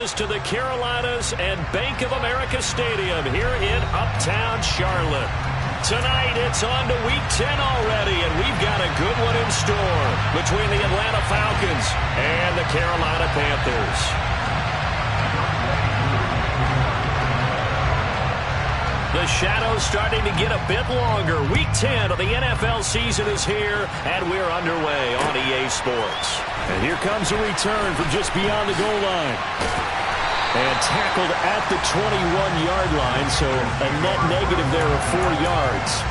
To the Carolinas and Bank of America Stadium here in Uptown Charlotte. Tonight it's on to Week 10 already, and we've got a good one in store between the Atlanta Falcons and the Carolina Panthers. The shadow's starting to get a bit longer. Week 10 of the NFL season is here, and we're underway on EA Sports. And here comes a return from just beyond the goal line. And tackled at the 21-yard line, so a net negative there of 4 yards.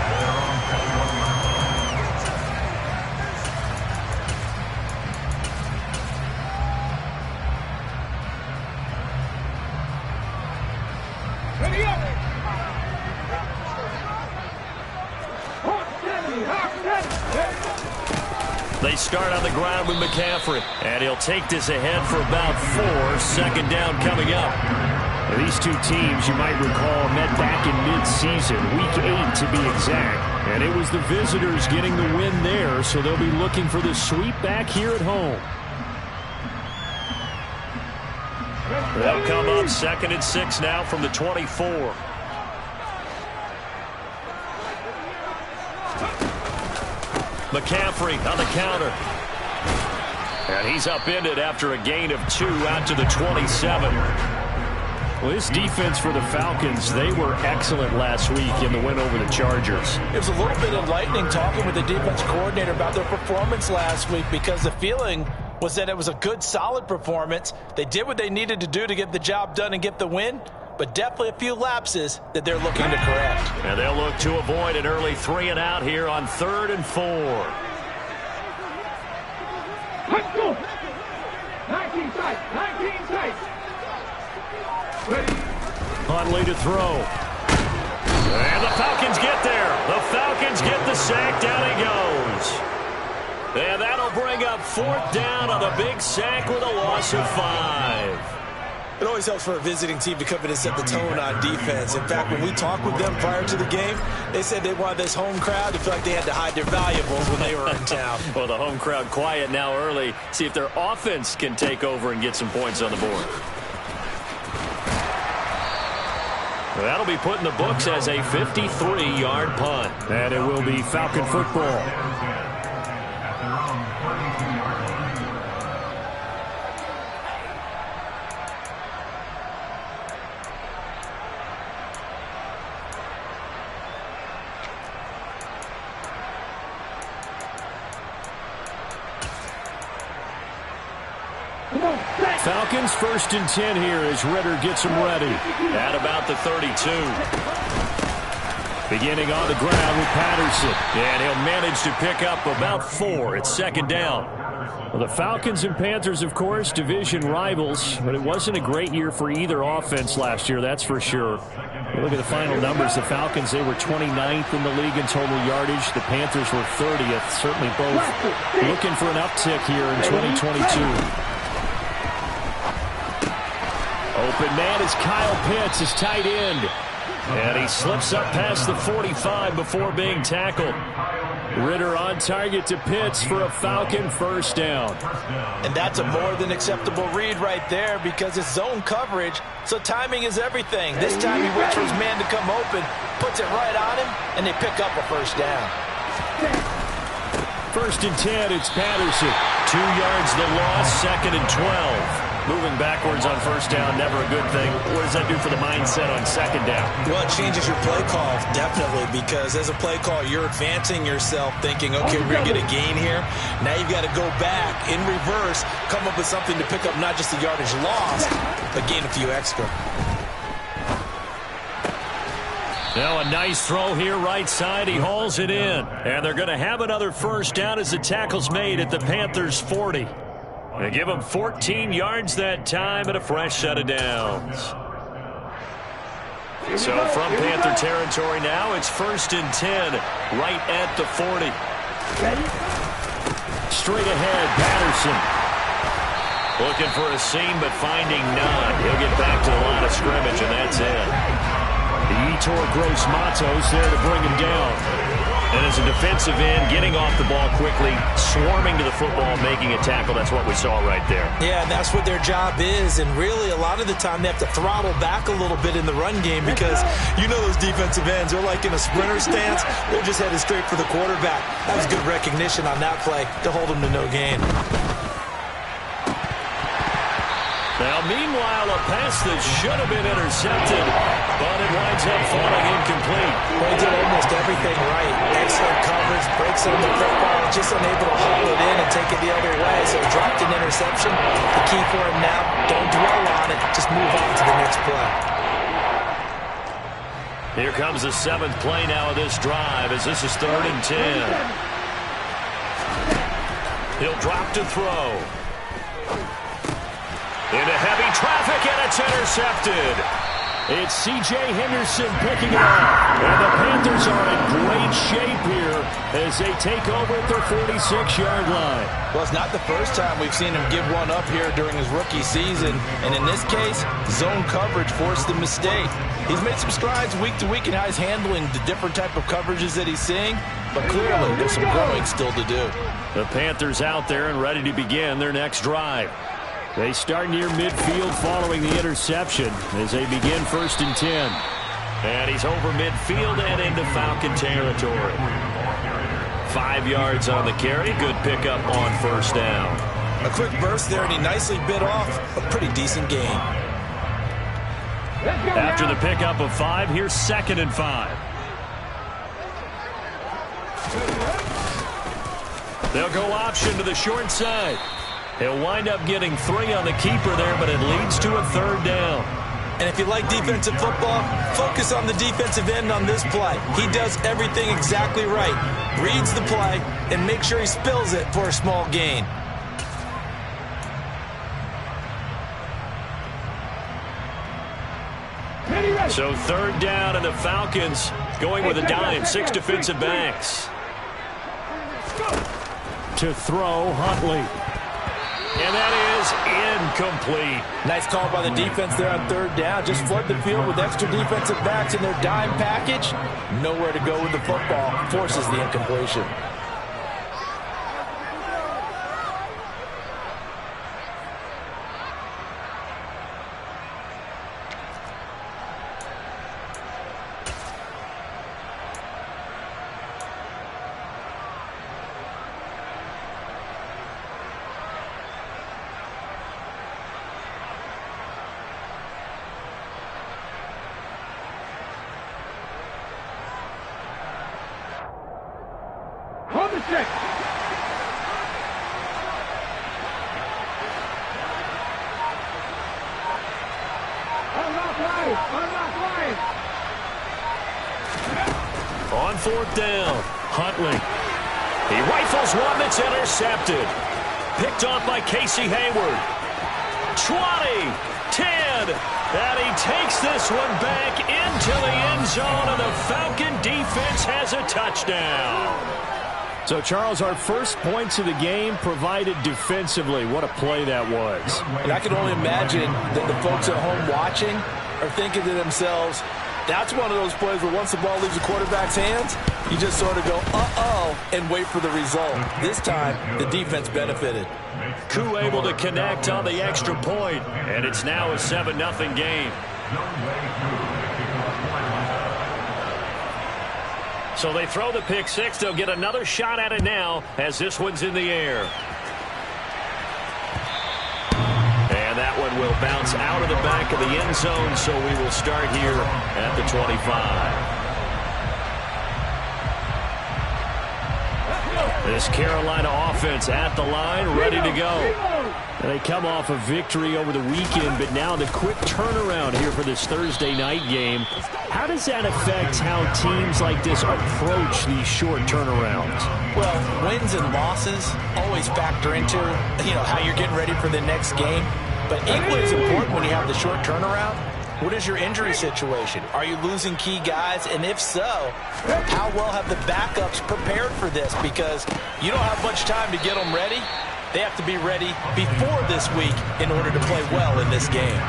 They start on the ground with McCaffrey, and he'll take this ahead for about 4. Second down coming up. These two teams, you might recall, met back in mid-season, Week 8 to be exact. And it was the visitors getting the win there, so they'll be looking for the sweep back here at home. They'll come up 2nd and 6 now from the 24. McCaffrey on the counter. And he's upended after a gain of 2 out to the 27. Well, this defense for the Falcons, they were excellent last week in the win over the Chargers. It was a little bit enlightening talking with the defense coordinator about their performance last week, because the feeling was that it was a good, solid performance. They did what they needed to do to get the job done and get the win, but definitely a few lapses that they're looking to correct. And they'll look to avoid an early 3 and out here on 3rd and 4. Let's go. 19 sight. 19 sight. Ready. Huntley to throw. And the Falcons get there. The Falcons get the sack. Down he goes. And that'll bring up 4th down on a big sack with a loss of 5. It always helps for a visiting team to come in and set the tone on defense. In fact, when we talked with them prior to the game, they said they wanted this home crowd to feel like they had to hide their valuables when they were in town. Well, the home crowd quiet now early. See if their offense can take over and get some points on the board. Well, that'll be put in the books as a 53-yard punt. And it will be Falcon football. Falcons 1st and 10 here as Ritter gets them ready. At about the 32. Beginning on the ground with Patterson. And he'll manage to pick up about 4. It's 2nd down. Well, the Falcons and Panthers, of course, division rivals, but it wasn't a great year for either offense last year, that's for sure. You look at the final numbers. The Falcons, they were 29th in the league in total yardage. The Panthers were 30th. Certainly both looking for an uptick here in 2022. Open man is Kyle Pitts, his tight end. And he slips up past the 45 before being tackled. Ritter on target to Pitts for a Falcon 1st down. And that's a more than acceptable read right there, because it's zone coverage, so timing is everything. This time he waits for his man to come open, puts it right on him, and they pick up a 1st down. 1st and 10, it's Patterson. 2 yards the loss, 2nd and 12. Moving backwards on 1st down, never a good thing. What does that do for the mindset on 2nd down? Well, it changes your play call, definitely, because as a play call, you're advancing yourself thinking, okay, we're going to get a gain here. Now you've got to go back in reverse, come up with something to pick up not just the yardage lost, but gain a few extra. Now a nice throw here right side. He hauls it in. And they're going to have another 1st down as the tackle's made at the Panthers' 40. They give him 14 yards that time and a fresh set of downs. So from Panther territory now, it's 1st and 10 right at the 40. Straight ahead, Patterson. Looking for a seam, but finding none. He'll get back to the line of scrimmage, and that's it. Yetur Gross-Matos there to bring him down. And as a defensive end, getting off the ball quickly, swarming to the football, making a tackle, that's what we saw right there. Yeah, and that's what their job is. And really, a lot of the time, they have to throttle back a little bit in the run game because you know those defensive ends, they're like in a sprinter stance. They're just headed straight for the quarterback. That was good recognition on that play to hold them to no gain. Now, meanwhile, a pass that should have been intercepted, but it winds up falling incomplete. They did almost everything right. Excellent coverage, breaks it in the profile, just unable to haul it in and take it the other way, so dropped an interception. The key for him now, don't dwell on it, just move on to the next play. Here comes the 7th play now of this drive as this is 3rd and 10. He'll drop to throw. Into heavy traffic, and it's intercepted. It's C.J. Henderson picking it up. And the Panthers are in great shape here as they take over at their 46-yard line. Well, it's not the first time we've seen him give one up here during his rookie season. And in this case, zone coverage forced the mistake. He's made some strides week to week in how he's handling the different type of coverages that he's seeing. But clearly, there's some growing still to do. The Panthers out there and ready to begin their next drive. They start near midfield following the interception as they begin 1st and 10. And he's over midfield and into Falcon territory. 5 yards on the carry. Good pickup on 1st down. A quick burst there, and he nicely bit off a pretty decent gain. After the pickup of 5, here's 2nd and 5. They'll go option to the short side. He'll wind up getting 3 on the keeper there, but it leads to a 3rd down. And if you like defensive football, focus on the defensive end on this play. He does everything exactly right. Reads the play and makes sure he spills it for a small gain. So 3rd down, and the Falcons going with a dime. 6 defensive backs. To throw, Huntley. And that is incomplete. Nice call by the defense there on 3rd down. Just flood the field with extra defensive backs in their dime package. Nowhere to go with the football. Forces the incompletion. Hold the stick. Unlock line. Unlock line. On 4th down, Huntley. He rifles one that's intercepted. Picked off by Casey Hayward. 20, 10, and he takes this one back into the end zone, and the Falcon defense has a touchdown. So, Charles, our first points of the game provided defensively. What a play that was. And I can only imagine that the folks at home watching are thinking to themselves, that's one of those plays where once the ball leaves the quarterback's hands, you just sort of go, uh-oh, and wait for the result. This time, the defense benefited. Koo able to connect on the extra point, and it's now a 7-0 game. So they throw the pick 6. They'll get another shot at it now as this one's in the air. And that one will bounce out of the back of the end zone, so we will start here at the 25. This Carolina offense at the line, ready to go. They come off a victory over the weekend, but now the quick turnaround here for this Thursday night game. How does that affect how teams like this approach these short turnarounds? Well, wins and losses always factor into, how you're getting ready for the next game. But equally as important when you have the short turnaround, what is your injury situation? Are you losing key guys? And if so, how well have the backups prepared for this? Because you don't have much time to get them ready. They have to be ready before this week in order to play well in this game.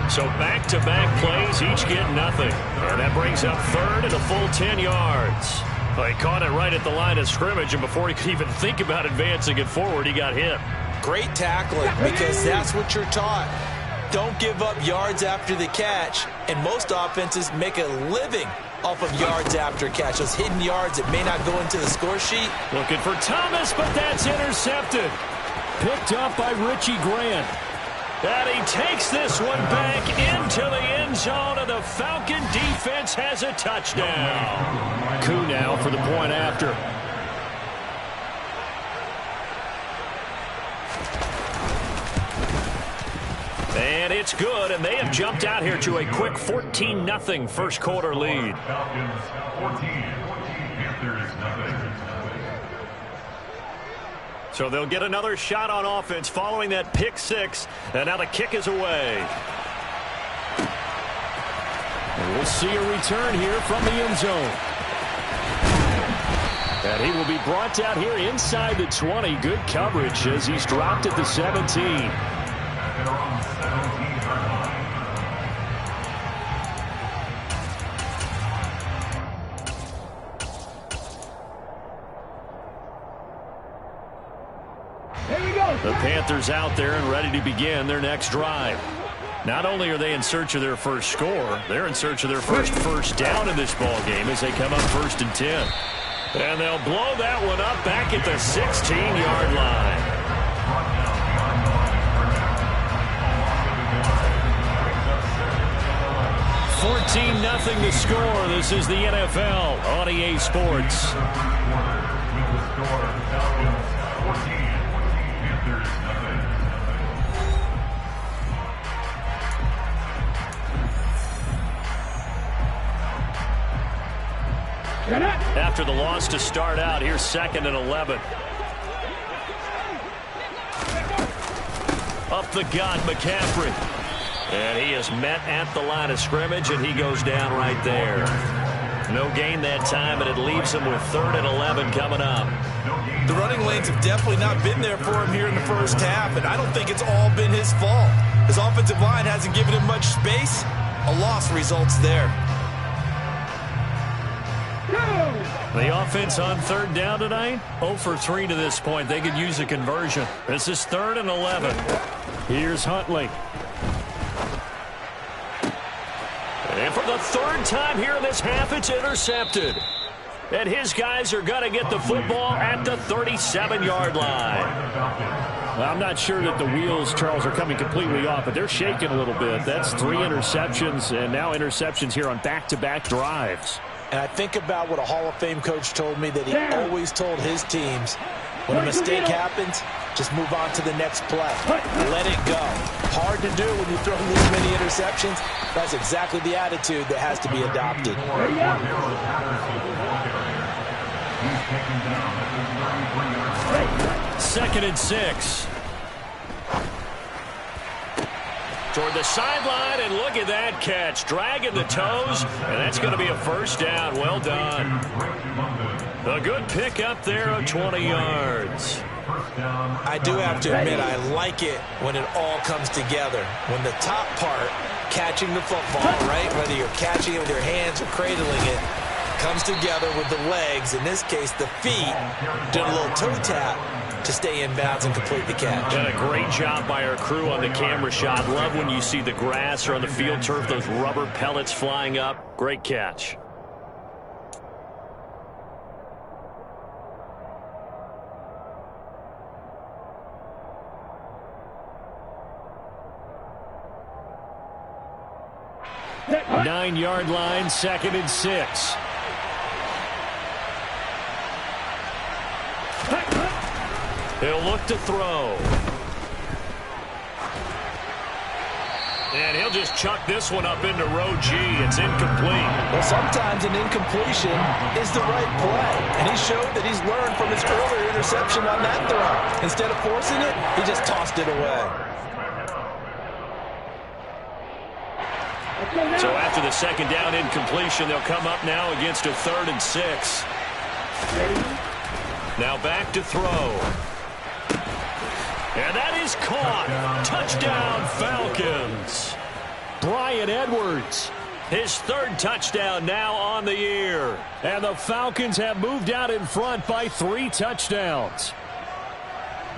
So back-to-back plays, each get nothing. And that brings up 3rd and a full 10 yards. Well, he caught it right at the line of scrimmage, and before he could even think about advancing it forward, he got hit. Great tackling, because that's what you're taught. Don't give up yards after the catch, and most offenses make a living off of yards after catch. Those hidden yards that may not go into the score sheet. Looking for Thomas, but that's intercepted. Picked up by Richie Grant. And he takes this one back into the end zone, and the Falcon defense has a touchdown. Koo now for the point after. And it's good, and they have jumped out here to a quick 14-0 first quarter lead. Falcons 14, Panthers nothing. So they'll get another shot on offense following that pick six, and now the kick is away. And we'll see a return here from the end zone. And he will be brought down here inside the 20. Good coverage as he's dropped at the 17. The Panthers out there and ready to begin their next drive. Not only are they in search of their first score, they're in search of their first down in this ball game as they come up 1st and 10. And they'll blow that one up back at the 16-yard line. 14-0 to score. This is the NFL on EA Sports. After the loss to start out, here's 2nd and 11. Up the gut, McCaffrey. And he is met at the line of scrimmage, and he goes down right there. No gain that time, and it leaves him with 3rd and 11 coming up. The running lanes have definitely not been there for him here in the first half, and I don't think it's all been his fault. His offensive line hasn't given him much space. A loss results there. The offense on 3rd down tonight, 0 for 3 to this point. They could use a conversion. This is 3rd and 11. Here's Huntley. And for the 3rd time here in this half, it's intercepted. And his guys are going to get the football at the 37-yard line. Well, I'm not sure that the wheels, Charles, are coming completely off, but they're shaking a little bit. That's 3 interceptions, and now interceptions here on back-to-back drives. And I think about what a Hall of Fame coach told me, that he always told his teams, when a mistake happens, just move on to the next play. Let it go. Hard to do when you throw this many interceptions. That's exactly the attitude that has to be adopted. 2nd and 6. Toward the sideline, and look at that catch. Dragging the toes, and that's going to be a 1st down. Well done. A good pick up there of 20 yards. I do have to admit, I like it when it all comes together. When the top part, catching the football, right, whether you're catching it with your hands or cradling it, comes together with the legs, in this case the feet, doing a little toe tap to stay in bounds and complete the catch. And a great job by our crew on the camera shot. Love when you see the grass or on the field turf, those rubber pellets flying up. Great catch. Nine-yard line, 2nd and 6. He'll look to throw. And he'll just chuck this one up into row G. It's incomplete. Well, sometimes an incompletion is the right play. And he showed that he's learned from his earlier interception on that throw. Instead of forcing it, he just tossed it away. So after the 2nd down incompletion, they'll come up now against a 3rd and 6. Now back to throw. And that is caught. Touchdown, Falcons. Bryan Edwards His third touchdown now on the year. And the Falcons have moved out in front by 3 touchdowns.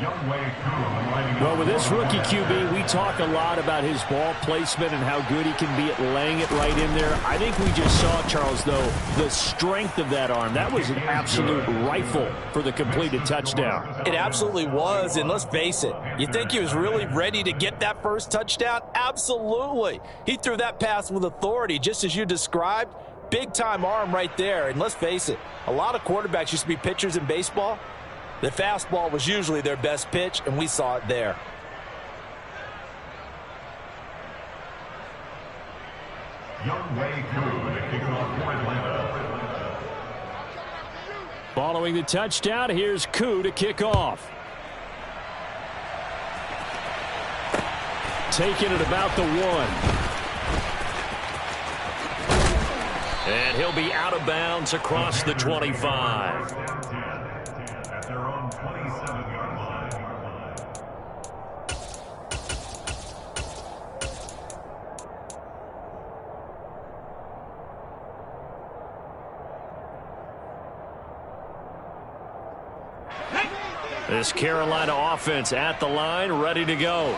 Well, with this rookie QB, we talk a lot about his ball placement and how good he can be at laying it right in there. I think we just saw, Charles, though, the strength of that arm. That was an absolute rifle for the completed touchdown. It absolutely was, and let's face it, you think he was really ready to get that first touchdown? Absolutely. He threw that pass with authority, just as you described. Big-time arm right there, and let's face it, a lot of quarterbacks used to be pitchers in baseball. The fastball was usually their best pitch, and we saw it there. Following the touchdown, here's Koo to kick off. Taking it about the 1. And he'll be out of bounds across the 25. At their own 27-yard line. This Carolina offense at the line, ready to go.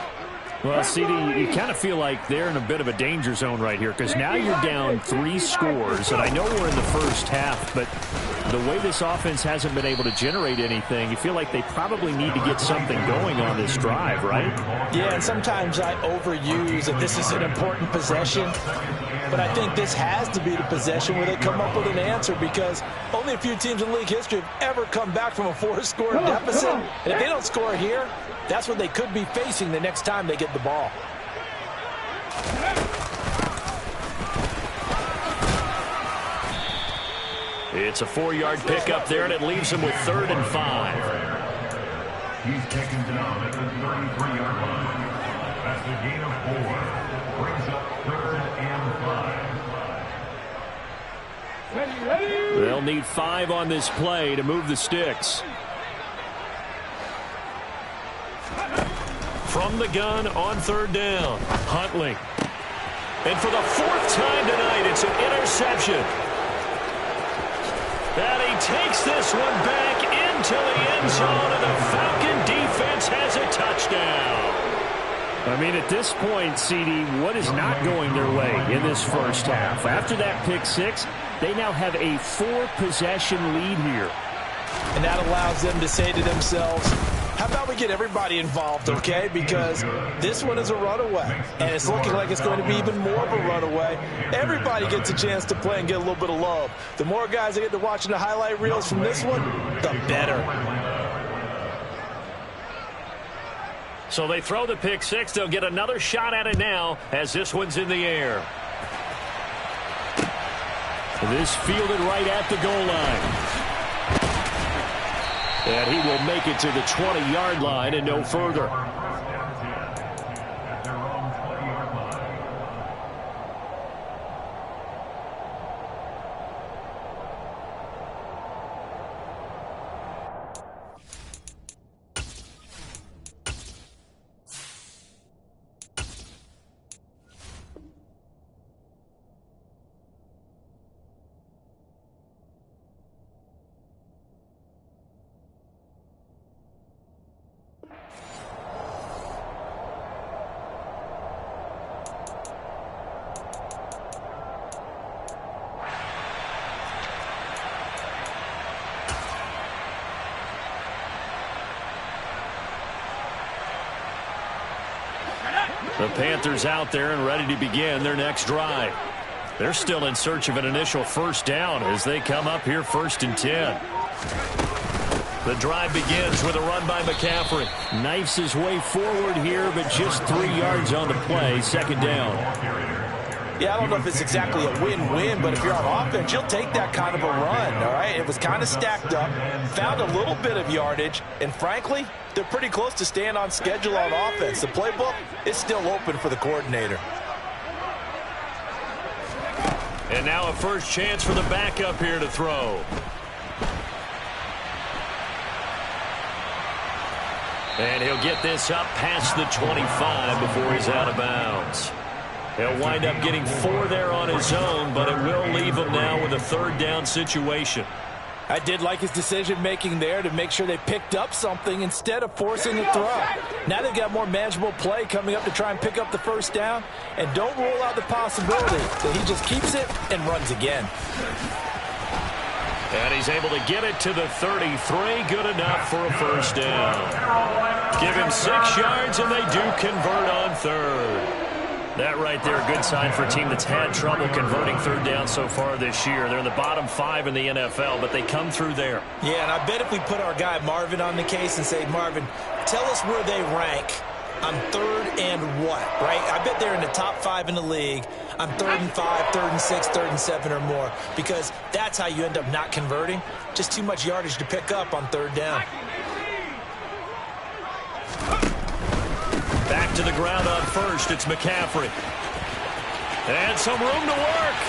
Well, CD, you kind of feel like they're in a bit of a danger zone right here because now you're down 3 scores, and I know we're in the first half, but the way this offense hasn't been able to generate anything, you feel like they probably need to get something going on this drive, right? Yeah, and sometimes I overuse that this is an important possession, but I think this has to be the possession where they come up with an answer because only a few teams in league history have ever come back from a 4-score deficit, and if they don't score here, that's what they could be facing the next time they get the ball. It's a 4-yard pickup there, and it leaves him with 3rd and 5. He's taken down at the 33-yard line. That's the gain of 4. Brings up 3rd and 5. They'll need 5 on this play to move the sticks. From the gun on 3rd down, Huntley. And for the 4th time tonight, it's an interception. And he takes this one back into the end zone, and the Falcon defense has a touchdown. I mean, at this point, CD, what is not going their way in this first half? After that pick 6, they now have a 4-possession lead here. And that allows them to say to themselves, how about we get everybody involved, okay? Because this one is a runaway, and it's looking like it's going to be even more of a runaway. Everybody gets a chance to play and get a little bit of love. The more guys that get to watching the highlight reels from this one, the better. So they throw the pick 6. They'll get another shot at it now as this one's in the air. This fielded right at the goal line. And he will make it to the 20-yard line and no further. At their own 20-yard line. The Panthers out there and ready to begin their next drive. They're still in search of an initial 1st down as they come up here 1st and 10. The drive begins with a run by McCaffrey. Knifes his way forward here, but just 3 yards on the play. 2nd down. Yeah, I don't know if it's exactly a win-win, but if you're on offense, you'll take that kind of a run, all right? It was kind of stacked up, found a little bit of yardage, and frankly, they're pretty close to staying on schedule on offense. The playbook is still open for the coordinator. And now a first chance for the backup here to throw. And he'll get this up past the 25 before he's out of bounds. He'll wind up getting 4 there on his own, but it will leave him now with a 3rd down situation. I did like his decision-making there to make sure they picked up something instead of forcing a throw. Now they've got more manageable play coming up to try and pick up the 1st down. And don't rule out the possibility that he just keeps it and runs again. And he's able to get it to the 33. Good enough for a 1st down. Give him 6 yards, and they do convert on 3rd. That right there, a good sign for a team that's had trouble converting 3rd down so far this year. They're in the bottom 5 in the NFL, but they come through there. Yeah, and I bet if we put our guy Marvin on the case and say, Marvin, tell us where they rank on 3rd and what, right? I bet they're in the top 5 in the league on 3rd and 5, 3rd and 6, 3rd and 7 or more, because that's how you end up not converting. Just too much yardage to pick up on 3rd down. Back to the ground on 1st. It's McCaffrey. And some room to work.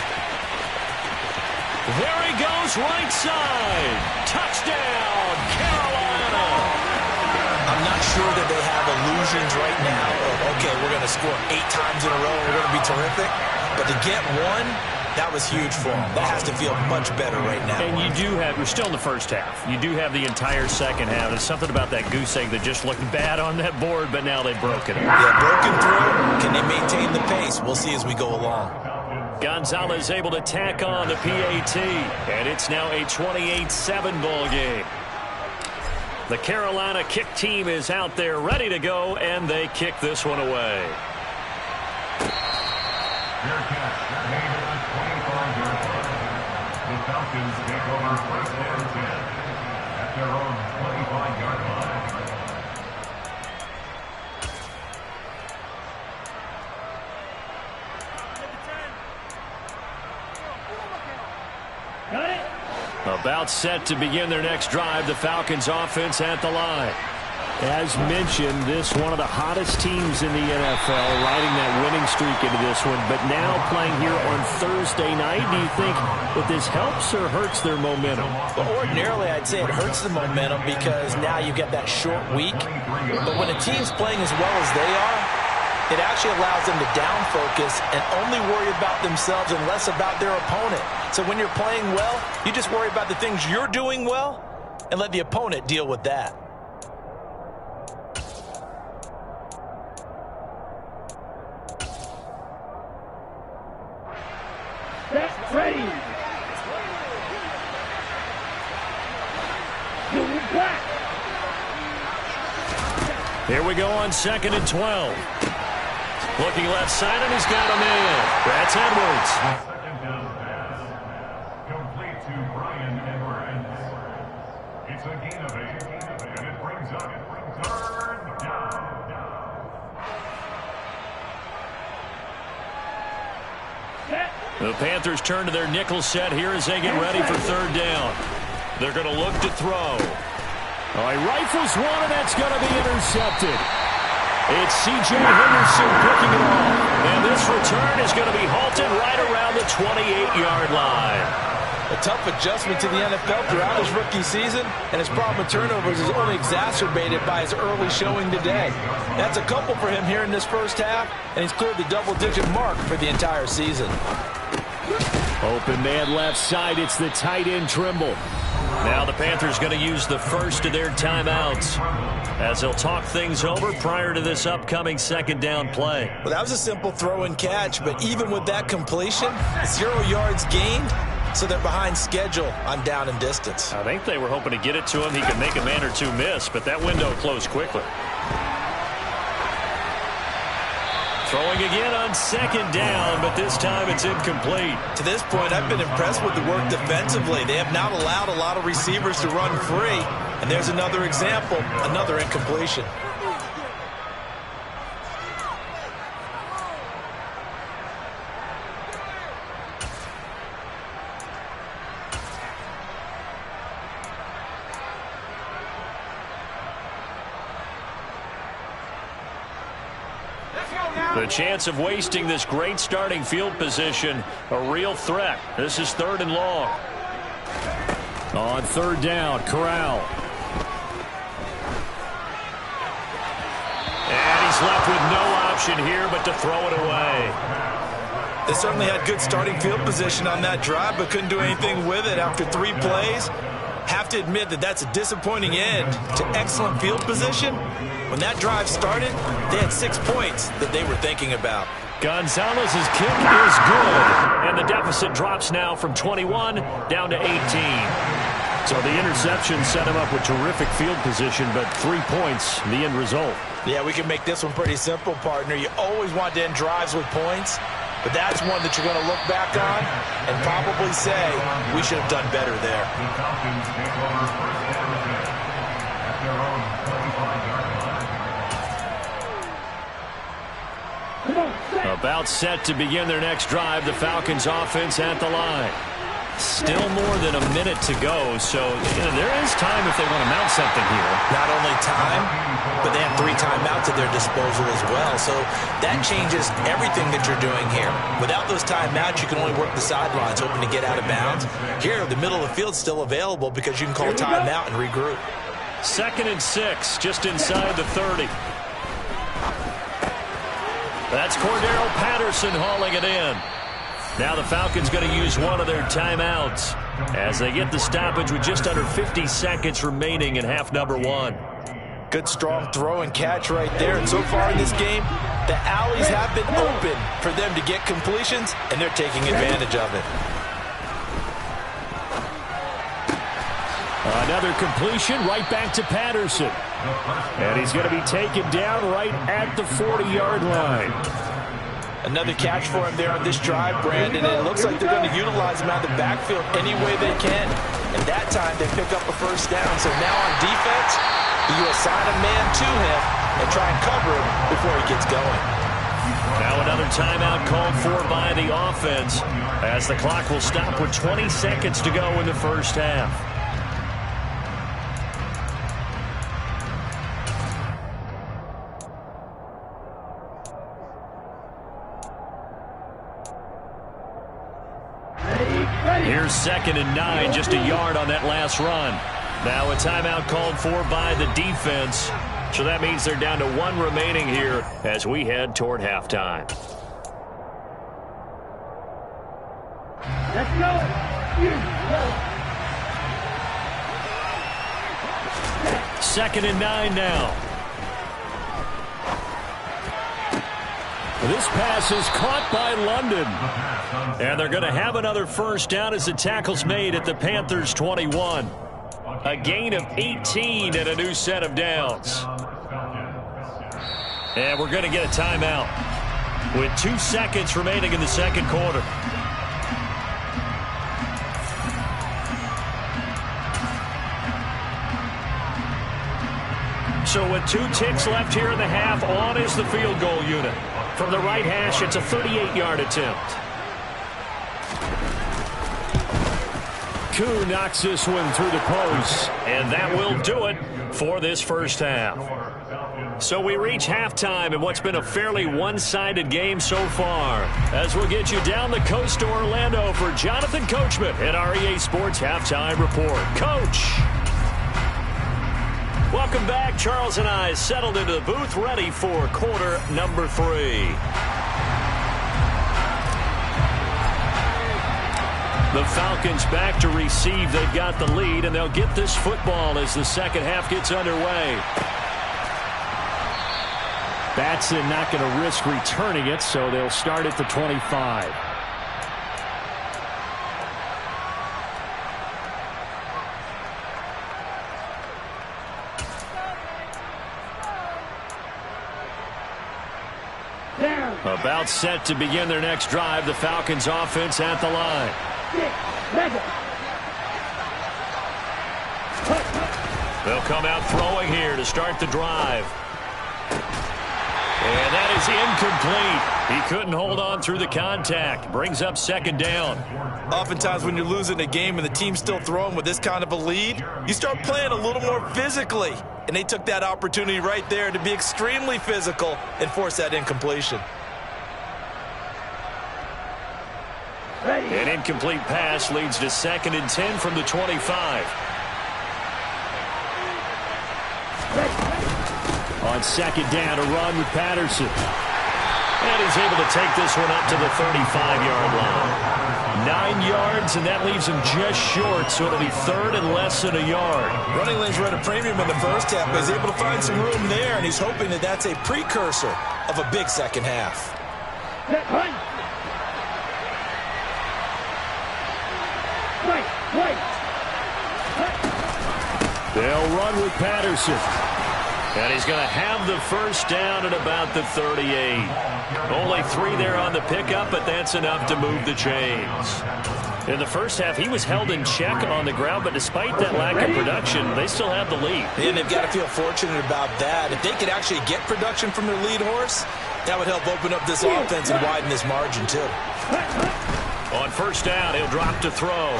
There he goes, right side. Touchdown, Carolina. I'm not sure that they have illusions right now of, okay, we're going to score 8 times in a row. We're going to be terrific. But to get 1, that was huge for them. That has to feel much better right now. And you do have, we're still in the 1st half. You do have the entire 2nd half. There's something about that goose egg that just looked bad on that board, but now they've broken it. Yeah, broken through. Can they maintain the pace? We'll see as we go along. Gonzalez able to tack on the PAT, and it's now a 28-7 ball game. The Carolina kick team is out there ready to go, and they kick this one away. The Falcons take over 1st and 10 at their own 25-yard line. Got it? About set to begin their next drive, the Falcons offense at the line. As mentioned, this one of the hottest teams in the NFL, riding that winning streak into this one, but now playing here on Thursday night. Do you think that this helps or hurts their momentum? Well, ordinarily, I'd say it hurts the momentum because now you get that short week. But when a team's playing as well as they are, it actually allows them to down focus and only worry about themselves and less about their opponent. So when you're playing well, you just worry about the things you're doing well and let the opponent deal with that. Ready. Here we go on 2nd and 12. Looking left side, and he's got a man. That's Edwards. Second down pass. Complete to Brian Edwards. It's a gain of 8, and it brings up 3rd down. The Panthers turn to their nickel set here as they get ready for 3rd down. They're going to look to throw. Oh, he rifles one, and that's going to be intercepted. It's C.J. Henderson picking it off. And this return is going to be halted right around the 28-yard line. A tough adjustment to the NFL throughout his rookie season, and his problem with turnovers is only exacerbated by his early showing today. That's a couple for him here in this 1st half, and he's cleared the double-digit mark for the entire season. Open man left side. It's the tight end Trimble. Now the Panthers going to use the first of their timeouts as they'll talk things over prior to this upcoming 2nd down play. Well, that was a simple throw and catch, but even with that completion, 0 yards gained, so they're behind schedule on down and distance. I think they were hoping to get it to him. He could make a man or two miss, but that window closed quickly. Throwing again on 2nd down, but this time it's incomplete. To this point, I've been impressed with the work defensively. They have not allowed a lot of receivers to run free. And there's another example, another incompletion. The chance of wasting this great starting field position, a real threat. This is 3rd and long. On 3rd down, Corral. And he's left with no option here but to throw it away. They certainly had good starting field position on that drive, but couldn't do anything with it after 3 plays. Have to admit that that's a disappointing end to excellent field position. When that drive started, they had 6 points that they were thinking about. Gonzalez's kick is good, and the deficit drops now from 21 down to 18. So the interception set him up with terrific field position, but 3 points, the end result. Yeah, we can make this one pretty simple, partner. You always want to end drives with points, but that's one that you're going to look back on and probably say, we should have done better there. The Falcons take over first down and 10 at their own 25-yard line. About set to begin their next drive, the Falcons offense at the line. Still more than a minute to go, so there is time if they want to mount something here. Not only time, but they have 3 timeouts at their disposal as well, so that changes everything that you're doing here. Without those timeouts, you can only work the sidelines, hoping to get out of bounds. Here, the middle of the field's still available because you can call timeout and regroup. 2nd and 6, just inside the 30. That's Cordero Patterson hauling it in. Now the Falcons going to use one of their timeouts as they get the stoppage with just under 50 seconds remaining in half number 1. Good strong throw and catch right there. And so far in this game, the alleys have been open for them to get completions, and they're taking advantage of it. Another completion right back to Patterson. And he's going to be taken down right at the 40-yard line. Another catch for him there on this drive, Brandon. And it looks like they're going to utilize him out of the backfield any way they can. And that time they pick up a first down. So now on defense, you assign a man to him and try and cover him before he gets going. Now another timeout called for by the offense as the clock will stop with 20 seconds to go in the first half. Here's 2nd and 9, just a yard on that last run. Now a timeout called for by the defense. So that means they're down to 1 remaining here as we head toward halftime. Let's go. 2nd and 9 now. This pass is caught by London. And they're going to have another first down as the tackle's made at the Panthers' 21. A gain of 18 and a new set of downs. And we're going to get a timeout with 2 seconds remaining in the second quarter. So with 2 ticks left here in the half, on is the field goal unit. From the right hash, it's a 38-yard attempt. Koo knocks this one through the post, and that will do it for this first half. So we reach halftime in what's been a fairly one-sided game so far, as we'll get you down the coast to Orlando for Jonathan Coachman at our EA Sports Halftime Report. Coach! Welcome back. Charles and I settled into the booth, ready for quarter number 3. The Falcons back to receive. They've got the lead, and they'll get this football as the second half gets underway. Batson not going to risk returning it, so they'll start at the 25. About set to begin their next drive, the Falcons offense at the line. They'll come out throwing here to start the drive. And that is incomplete. He couldn't hold on through the contact. Brings up 2nd down. Oftentimes when you're losing a game and the team's still throwing with this kind of a lead, you start playing a little more physically. And they took that opportunity right there to be extremely physical and force that incompletion. An incomplete pass leads to 2nd and 10 from the 25. On 2nd down, a run with Patterson. And he's able to take this one up to the 35-yard line. 9 yards, and that leaves him just short, so it'll be third and less than a yard. Running lanes were at a premium in the first half, but he's able to find some room there, and he's hoping that that's a precursor of a big second half. They'll run with Patterson. And he's going to have the first down at about the 38. Only 3 there on the pickup, but that's enough to move the chains. In the first half, he was held in check on the ground, but despite that lack of production, they still have the lead. And they've got to feel fortunate about that. If they could actually get production from their lead horse, that would help open up this offense and widen this margin, too. On first down, he'll drop to throw.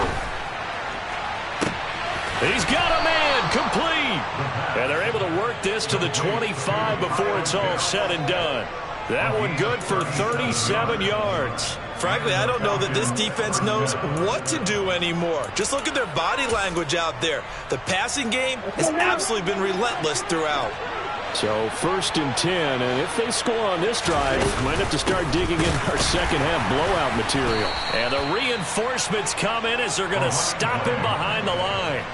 He's got a man, complete. And they're able to work this to the 25 before it's all said and done. That one good for 37 yards. Frankly, I don't know that this defense knows what to do anymore. Just look at their body language out there. The passing game has absolutely been relentless throughout. So first and 10, and if they score on this drive, might have to start digging in our second half blowout material. And the reinforcements come in as they're going to stop him behind the line.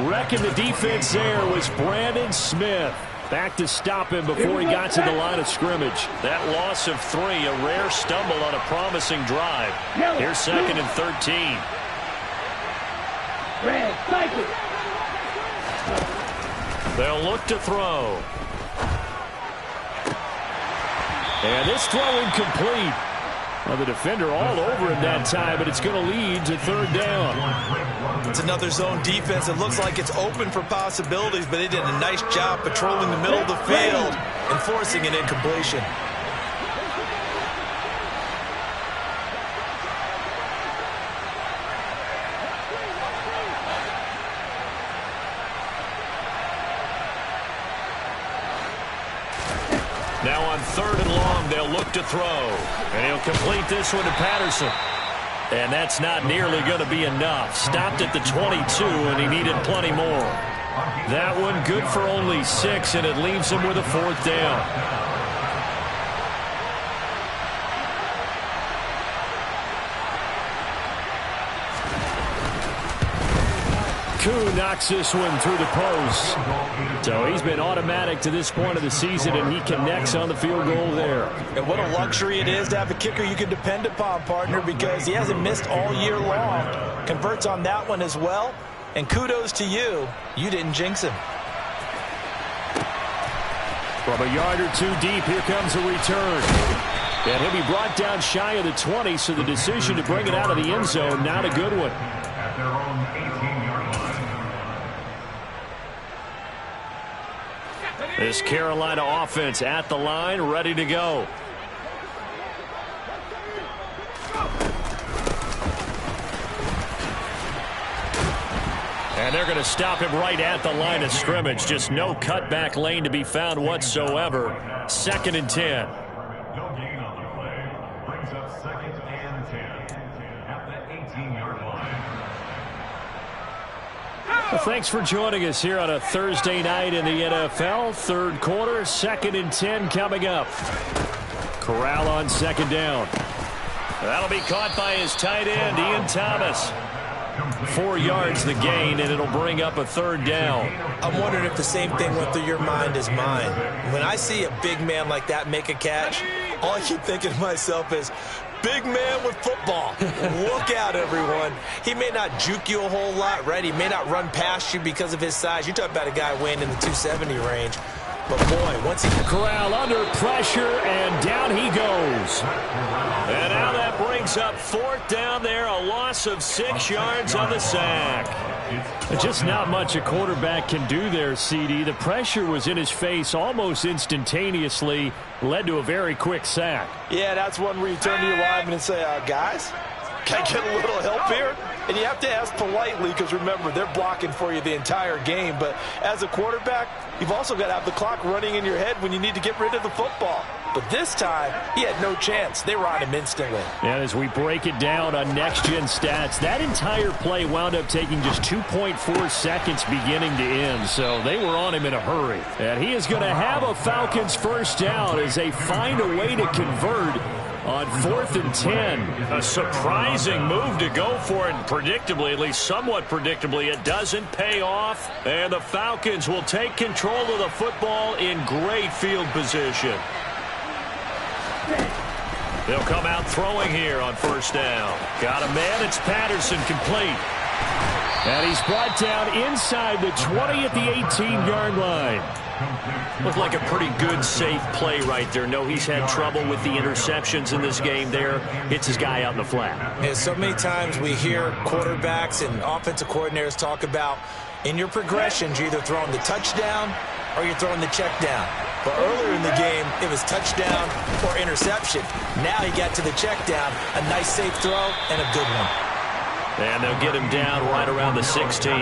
Wrecking the defense there was Brandon Smith. Back to stop him before he got to the line of scrimmage. That loss of 3, a rare stumble on a promising drive. Here's second and 13. They'll look to throw. And this throw incomplete. Well, the defender all over him that time, but it's going to lead to third down. It's another zone defense. It looks like it's open for possibilities, but they did a nice job patrolling the middle of the field and forcing an incompletion. Now on third and long, they'll look to throw. And he'll complete this one to Patterson. And that's not nearly going to be enough. Stopped at the 22, and he needed plenty more. That one good for only 6, and it leaves him with a fourth down. Koo knocks this one through the post. So he's been automatic to this point of the season, and he connects on the field goal there. And what a luxury it is to have a kicker you can depend upon, partner, because he hasn't missed all year long. Converts on that one as well. And kudos to you. You didn't jinx him. From a yard or 2 deep, here comes a return. And he'll be brought down shy of the 20, so the decision to bring it out of the end zone, not a good one. At their own 18-yard line. This Carolina offense at the line, ready to go. And they're going to stop him right at the line of scrimmage. Just no cutback lane to be found whatsoever. Second and 10. No gain on the play. Brings up second and 10 at the 18-yard line. Well, thanks for joining us here on a Thursday night in the NFL. Third quarter, second and 10 coming up. Corral on second down. That'll be caught by his tight end, Ian Thomas. 4 yards the gain, and it'll bring up a third down. I'm wondering if the same thing went through your mind as mine. When I see a big man like that make a catch, all I keep thinking to myself is, big man with football. Look out, everyone. He may not juke you a whole lot, right? He may not run past you because of his size. You're talking about a guy weighing in the 270 range. But, boy, once he... Corral under pressure, and down he goes. And now that brings up fourth down there, a loss of 6 yards on the sack. Just not much a quarterback can do there, CD. The pressure was in his face almost instantaneously, led to a very quick sack. Yeah, that's one where you turn to your lineman and say, guys, can I get a little help here? And you have to ask politely because, remember, they're blocking for you the entire game. But as a quarterback, you've also got to have the clock running in your head when you need to get rid of the football. But this time, he had no chance. They were on him instantly. And as we break it down on next-gen stats, that entire play wound up taking just 2.4 seconds beginning to end. So they were on him in a hurry. And he is going to have a Falcons first down as they find a way to convert on 4th and 10. A surprising move to go for it, and predictably, at least somewhat predictably, it doesn't pay off. And the Falcons will take control of the football in great field position. They'll come out throwing here on first down. Got a man. It's Patterson, complete. And he's brought down inside the 20 at the 18-yard line. Looked like a pretty good, safe play right there. No, he's had trouble with the interceptions in this game there. Hits his guy out in the flat. And so many times we hear quarterbacks and offensive coordinators talk about in your progressions, you're either throwing the touchdown or you're throwing the check down. But earlier in the game, it was touchdown or interception. Now he got to the check down, a nice safe throw and a good one. And they'll get him down right around the 16.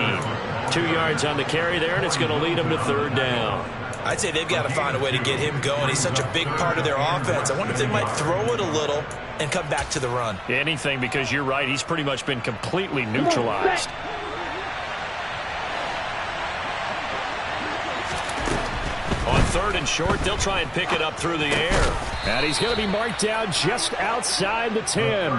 2 yards on the carry there, and it's going to lead him to third down. I'd say they've got to find a way to get him going. He's such a big part of their offense. I wonder if they might throw it a little and come back to the run. Anything, because you're right. He's pretty much been completely neutralized. On 3rd and short, they'll try and pick it up through the air. And he's going to be marked down just outside the 10.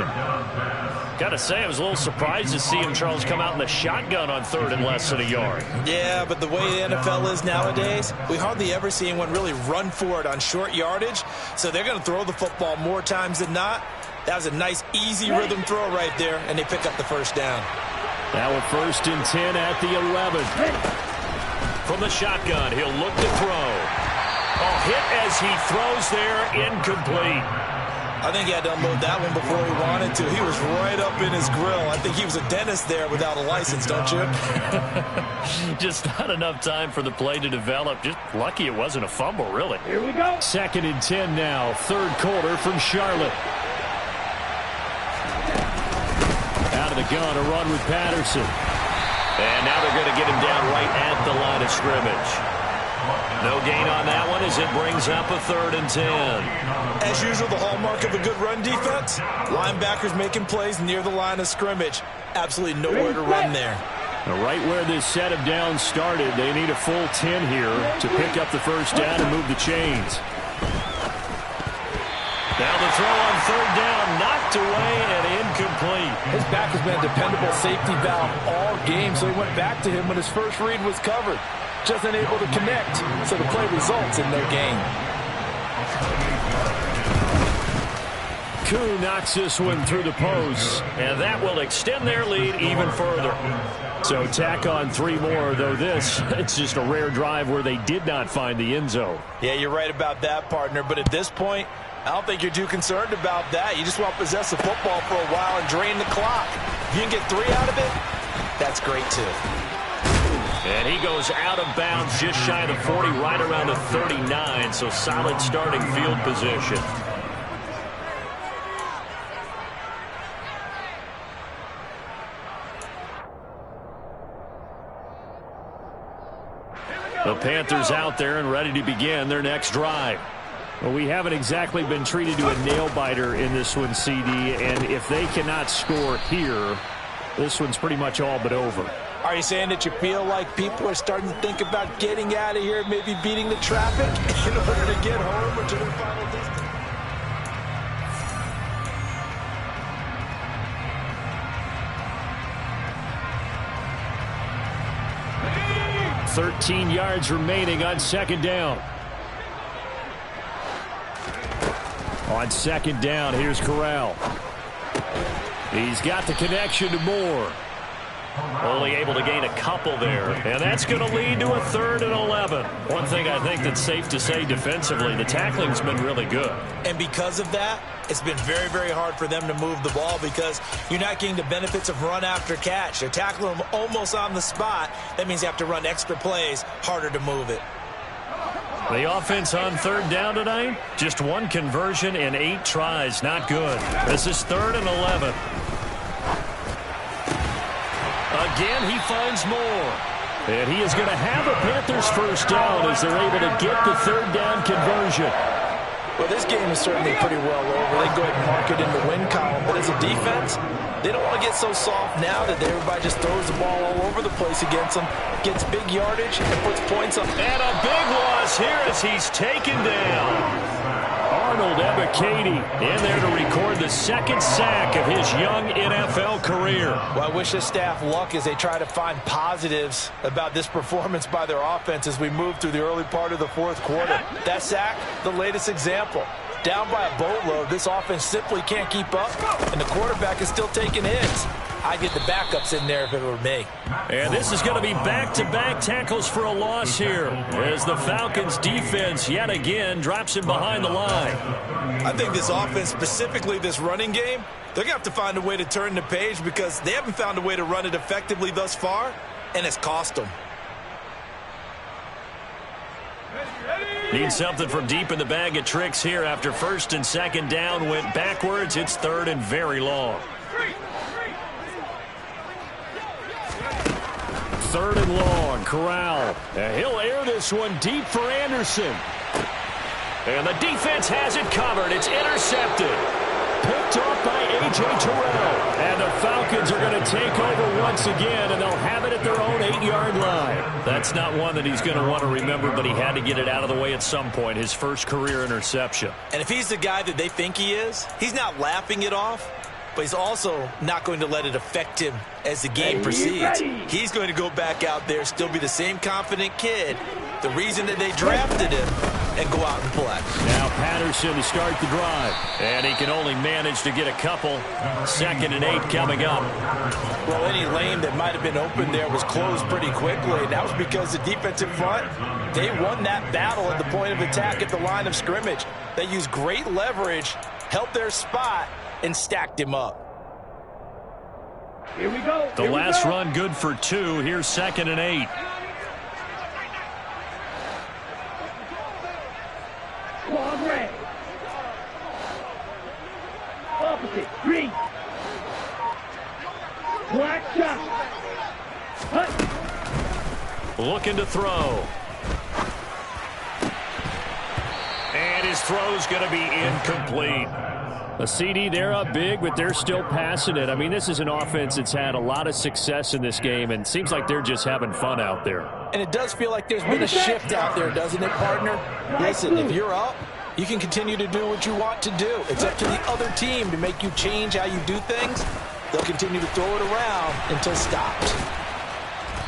Got to say, I was a little surprised to see him, Charles, come out in the shotgun on 3rd and less than a yard. Yeah, but the way the NFL is nowadays, we hardly ever see anyone really run for it on short yardage. So they're going to throw the football more times than not. That was a nice, easy rhythm throw right there, and they pick up the first down. Now with 1st and 10 at the 11. From the shotgun, he'll look to throw. Oh, hit as he throws there, incomplete. I think he had to unload that one before he wanted to. He was right up in his grill. I think he was a dentist there without a license, don't you? Just not enough time for the play to develop. Just lucky it wasn't a fumble, really. Here we go. 2nd and 10 now. 3rd quarter from Charlotte. Out of the gun, a run with Patterson. And now they're going to get him down right at the line of scrimmage. No gain on that one as it brings up a 3rd and 10. As usual, the hallmark of a good run defense, linebackers making plays near the line of scrimmage. Absolutely nowhere to run there. Now, right where this set of downs started, they need a full 10 here to pick up the first down and move the chains. Now the throw on 3rd down, knocked away and incomplete. His back has been a dependable safety valve all game, so he went back to him when his first read was covered. Just unable to connect, so the play results in no gain. Koo knocks this one through the post, and that will extend their lead even further. So tack on 3 more, though this, it's just a rare drive where they did not find the end zone. Yeah, you're right about that, partner, but at this point, I don't think you're too concerned about that. You just want to possess the football for a while and drain the clock. If you can get 3 out of it, that's great too. And he goes out of bounds just shy of the 40, right around the 39, so solid starting field position. The Panthers out there and ready to begin their next drive. Well, we haven't exactly been treated to a nail-biter in this one, CD, and if they cannot score here, this one's pretty much all but over. Are you saying that you feel like people are starting to think about getting out of here, maybe beating the traffic in order to get home or to their final distance? 13 yards remaining on 2nd down. On 2nd down, here's Corral. He's got the connection to Moore. Only able to gain a couple there, and that's going to lead to a 3rd and 11. One thing I think that's safe to say defensively, the tackling's been really good. And because of that, it's been very, very hard for them to move the ball because you're not getting the benefits of run after catch. They're tackling them almost on the spot. That means you have to run extra plays, harder to move it. The offense on 3rd down tonight, just 1 conversion in 8 tries. Not good. This is 3rd and 11. Again, he finds Moore. And he is going to have a Panthers first down as they're able to get the 3rd down conversion. Well, this game is certainly pretty well over. They go ahead and mark it in the win column. But as a defense, they don't want to get so soft now that everybody just throws the ball all over the place against them, gets big yardage, and puts points up. And a big loss here as he's taken down. Arnold Ebiketie in there to record the second sack of his young NFL career. Well, I wish this staff luck as they try to find positives about this performance by their offense as we move through the early part of the fourth quarter. That sack, the latest example. Down by a boatload, this offense simply can't keep up, and the quarterback is still taking hits. I'd get the backups in there if it were me. And this is going to be back-to-back tackles for a loss here as the Falcons defense yet again drops him behind the line. I think this offense, specifically this running game, they're going to have to find a way to turn the page because they haven't found a way to run it effectively thus far, and it's cost them. Need something from deep in the bag of tricks here after first and second down went backwards. It's third and very long. Third and long, Corral. He'll air this one deep for Anderson. And the defense has it covered. It's intercepted. Picked off by A.J. Terrell. And the Falcons are going to take over once again, and they'll have it at their own 8-yard line. That's not one that he's going to want to remember, but he had to get it out of the way at some point, his first career interception. And if he's the guy that they think he is, he's not laughing it off, but he's also not going to let it affect him as the game proceeds. He's going to go back out there, still be the same confident kid, the reason that they drafted him, and go out and play. Now Patterson to start the drive. And he can only manage to get a couple. 2nd and 8 coming up. Well, any lane that might have been open there was closed pretty quickly. And that was because the defensive front, they won that battle at the point of attack at the line of scrimmage. They used great leverage, held their spot, and stacked him up. Here we go. The last run good for 2. Here's 2nd and 8. Long red. Opposite. Green. Black shot. Hut. Looking to throw. And his throw's going to be incomplete. A CD, they're up big, but they're still passing it. I mean, this is an offense that's had a lot of success in this game, and seems like they're just having fun out there. And it does feel like there's been a shift out there, doesn't it, partner? Listen, if you're up, you can continue to do what you want to do. It's up to the other team to make you change how you do things. They'll continue to throw it around until stopped.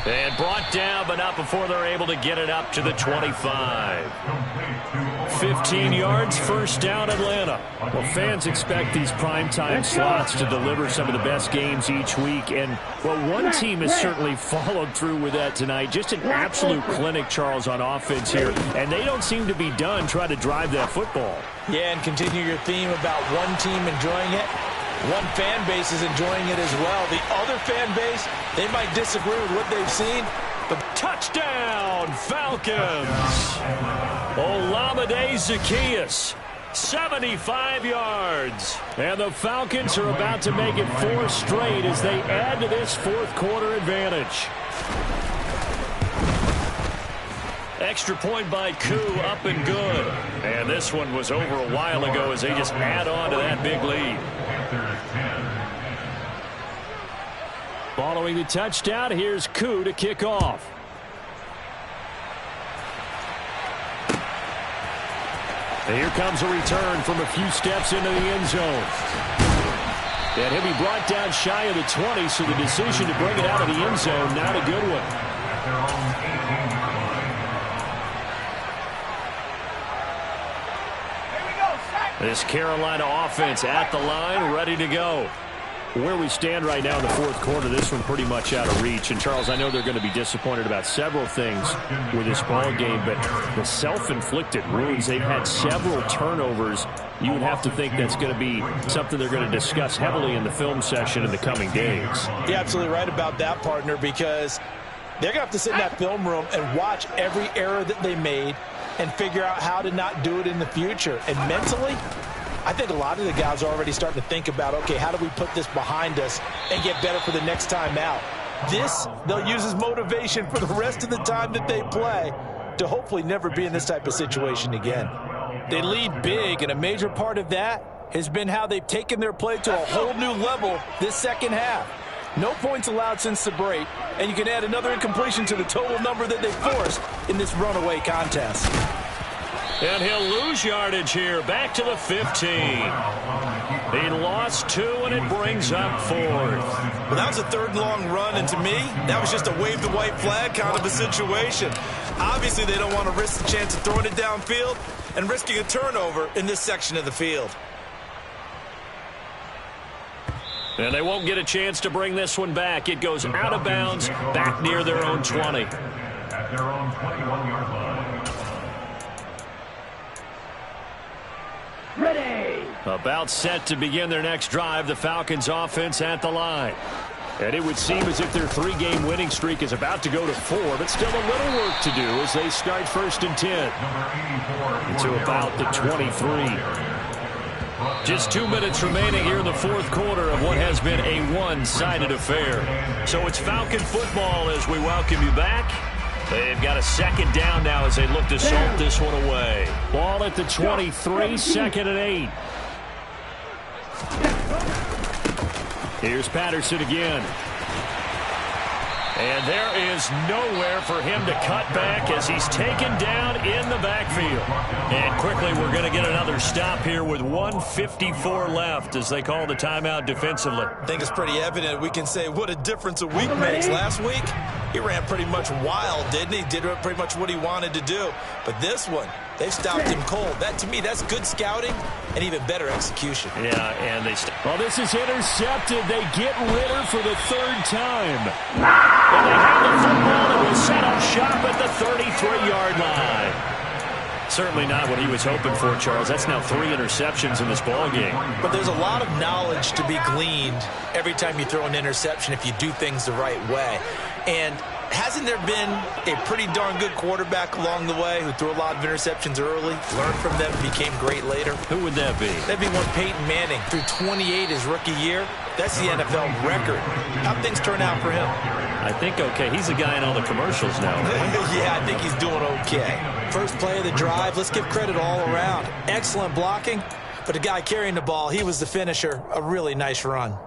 And brought down, but not before they're able to get it up to the 25. 15 yards, first down, Atlanta. Well, fans expect these primetime slots to deliver some of the best games each week. And, well, one team has certainly followed through with that tonight. Just an absolute clinic, Charles, on offense here. And they don't seem to be done trying to drive that football. Yeah, and continue your theme about one team enjoying it. One fan base is enjoying it as well. The other fan base, they might disagree with what they've seen. But touchdown, Falcons! Olamide Zaccheaus, 75 yards. And the Falcons are about to make it 4 straight as they add to this fourth quarter advantage. Extra point by Koo, up and good. And this one was over a while ago as they just add on to that big lead. Following the touchdown, here's Koo to kick off. And here comes a return from a few steps into the end zone. And he'll be brought down shy of the 20, so the decision to bring it out of the end zone, not a good one. This Carolina offense at the line, ready to go. Where we stand right now in the fourth quarter, this one pretty much out of reach. And, Charles, I know they're going to be disappointed about several things with this ball game, but the self-inflicted wounds, they've had several turnovers. You would have to think that's going to be something they're going to discuss heavily in the film session in the coming days. You're absolutely right about that, partner, because they're going to have to sit in that film room and watch every error that they made and figure out how to not do it in the future. And mentally, I think a lot of the guys are already starting to think about, okay, how do we put this behind us and get better for the next time out? This, they'll use as motivation for the rest of the time that they play to hopefully never be in this type of situation again. They lead big, and a major part of that has been how they've taken their play to a whole new level this second half. No points allowed since the break, and you can add another incompletion to the total number that they forced in this runaway contest. And he'll lose yardage here, back to the 15. He lost 2, and it brings up 4th. Well, that was a 3rd and long run, and to me, that was just a wave the white flag kind of a situation. Obviously, they don't want to risk the chance of throwing it downfield and risking a turnover in this section of the field. And they won't get a chance to bring this one back. It goes out of bounds, back near their own 20. At their own 21-yard line. Ready. About set to begin their next drive, the Falcons offense at the line. And it would seem as if their 3-game winning streak is about to go to 4, but still a little work to do as they start 1st and 10. To about the 23. Just 2 minutes remaining here in the 4th quarter of what has been a one-sided affair. So it's Falcon football as we welcome you back. They've got a 2nd down now as they look to salt this one away. Ball at the 23, 2nd and 8. Here's Patterson again. And there is nowhere for him to cut back as he's taken down in the backfield. And quickly we're going to get another stop here with 1:54 left as they call the timeout defensively. I think it's pretty evident. We can say what a difference a week makes. Last week, he ran pretty much wild, didn't he? Did pretty much what he wanted to do. But this one, they stopped him cold. That, to me, that's good scouting and even better execution. Yeah, and well, this is intercepted. They get Ritter for the 3rd time. And they have the football and will set up shop at the 33-yard line. Certainly not what he was hoping for, Charles. That's now 3 interceptions in this ballgame. But there's a lot of knowledge to be gleaned every time you throw an interception if you do things the right way. And hasn't there been a pretty darn good quarterback along the way who threw a lot of interceptions early, learned from them, became great later? Who would that be? That'd be one Peyton Manning, threw 28 his rookie year. That's the NFL record. How'd things turn out for him? I think okay. He's the guy in all the commercials now. Yeah, I think he's doing okay. First play of the drive, let's give credit all around. Excellent blocking, but the guy carrying the ball, he was the finisher. A really nice run.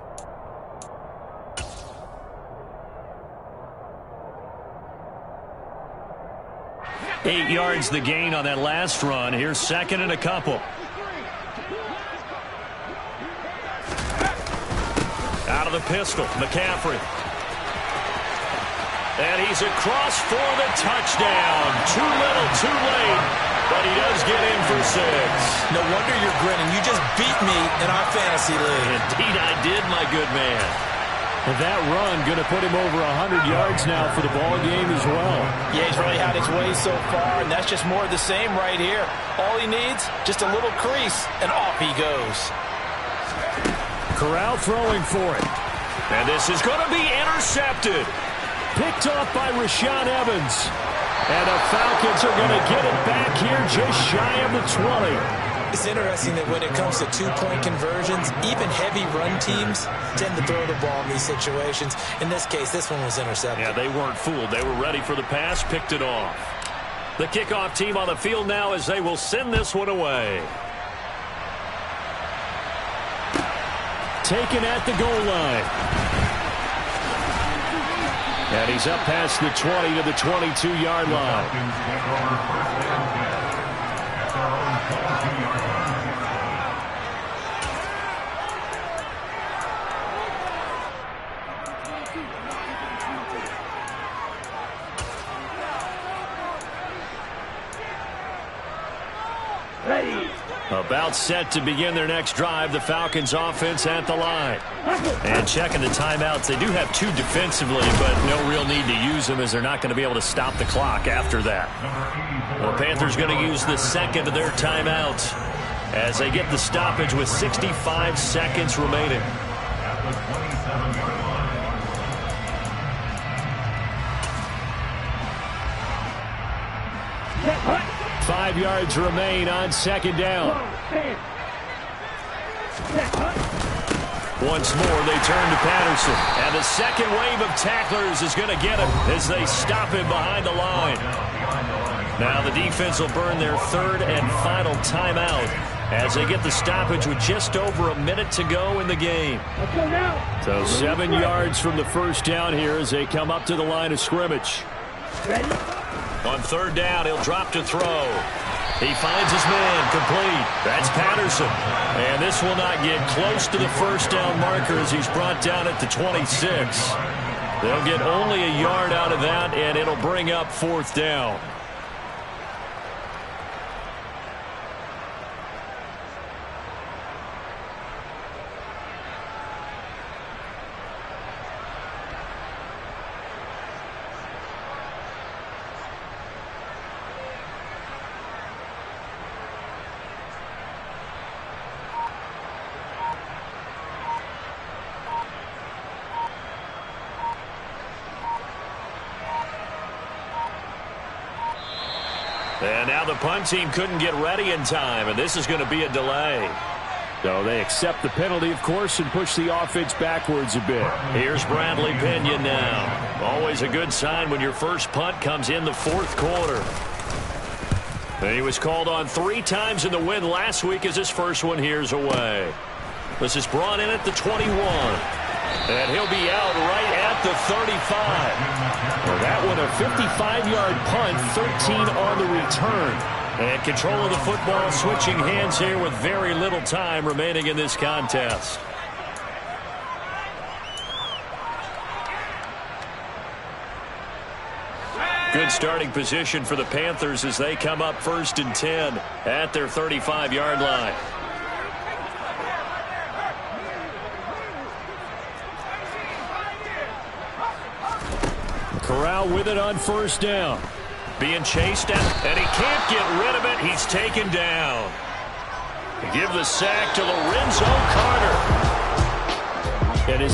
Eight yards the gain on that last run. Here's 2nd and a couple. Out of the pistol, McCaffrey. And he's across for the touchdown. Too little, too late, but he does get in for 6. No wonder you're grinning. You just beat me in our fantasy league. Indeed I did, my good man. And that run going to put him over 100 yards now for the ball game as well. Yeah, he's really had his way so far, and that's just more of the same right here. All he needs, just a little crease, and off he goes. Corral throwing for it. And this is going to be intercepted. Picked off by Rashaan Evans. And the Falcons are going to get it back here just shy of the 20. It's interesting that when it comes to 2-point conversions, even heavy run teams tend to throw the ball in these situations. In this case, this one was intercepted. Yeah, they weren't fooled. They were ready for the pass, picked it off. The kickoff team on the field now as they will send this one away. Taken at the goal line. And he's up past the 20 to the 22-yard line. 'Ready. About set to begin their next drive, the Falcons offense at the line. And checking the timeouts, they do have 2 defensively, but no real need to use them as they're not going to be able to stop the clock after that. The Panthers going to use the 2nd of their timeouts as they get the stoppage with 65 seconds remaining. 5 yards remain on 2nd down. Once more, they turn to Patterson. And the second wave of tacklers is going to get him as they stop him behind the line. Now the defense will burn their third and final timeout as they get the stoppage with just over a minute to go in the game. Let's go now. So 7 yards from the first down here as they come up to the line of scrimmage. Ready? On third down, he'll drop to throw. He finds his man, complete. That's Patterson. And this will not get close to the first down marker as he's brought down at the 26. They'll get only a yard out of that, and it'll bring up fourth down. And now the punt team couldn't get ready in time, and this is going to be a delay. So they accept the penalty, of course, and push the offense backwards a bit. Here's Bradley Pinion now. Always a good sign when your first punt comes in the fourth quarter. And he was called on 3 times in the win last week as his first one here's away. This is brought in at the 21. And he'll be out right at the 35. Well, that one a 55-yard punt, 13 on the return. And control of the football switching hands here with very little time remaining in this contest. Good starting position for the Panthers as they come up 1st and 10 at their 35-yard line. Corral with it on first down. Being chased down, and he can't get rid of it. He's taken down. Give the sack to Lorenzo Carter.